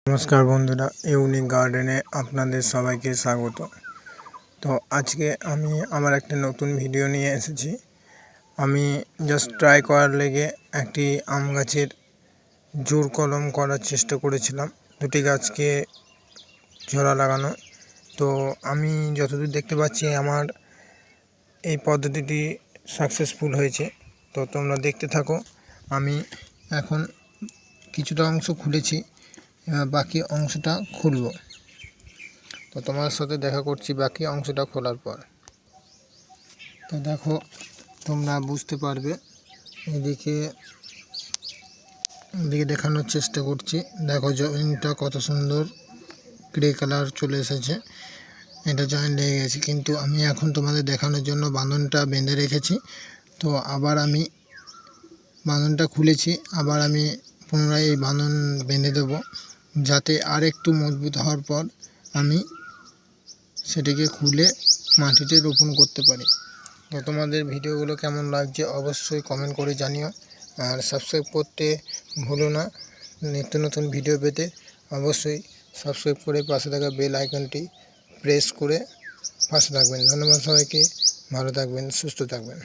নমস্কার বন্ধুরা, ইউনিক গার্ডেনে আপনাদের সবাইকে স্বাগত। তো আজকে আমি আমার একটা নতুন ভিডিও নিয়ে এসেছি। আমি জাস্ট ট্রাই করার লেগে একটি আম গাছের জোড় কলম করার চেষ্টা করেছিলাম, দুটি গাছকে জোড়া লাগানো। তো আমি যতদূর দেখতে পাচ্ছি আমার এই পদ্ধতিটি সাকসেসফুল হয়েছে। তো তোমরা দেখতে থাকো। আমি এখন কিছুটা অংশ খুলেছি, বাকি অংশটা খুলব। তো তোমার সাথে দেখা করছি বাকি অংশটা খোলার পর। তো দেখো, তোমরা বুঝতে পারবে। এদিকে দেখানোর চেষ্টা করছি। দেখো জয়েন্টটা কত সুন্দর গ্রে কালার চলে এসেছে, এটা জয়েন্ট লেগে গেছে। কিন্তু আমি এখন তোমাদের দেখানোর জন্য বাঁধনটা বেঁধে রেখেছি। তো আবার আমি বাঁধনটা খুলেছি, আবার আমি পুনরায় এই বাঁধন বেঁধে দেবো, যাতে আর একটু মজবুত হওয়ার পর আমি সেটিকে খুলে মাটিতে রোপণ করতে পারি। তো তোমাদের ভিডিওগুলো কেমন লাগছে অবশ্যই কমেন্ট করে জানিও, আর সাবস্ক্রাইব করতে ভুলো না। নিত্য নতুন ভিডিও পেতে অবশ্যই সাবস্ক্রাইব করে পাশে থাকা বেল আইকনটি প্রেস করে পাশে থাকবেন। ধন্যবাদ সবাইকে, ভালো থাকবেন, সুস্থ থাকবেন।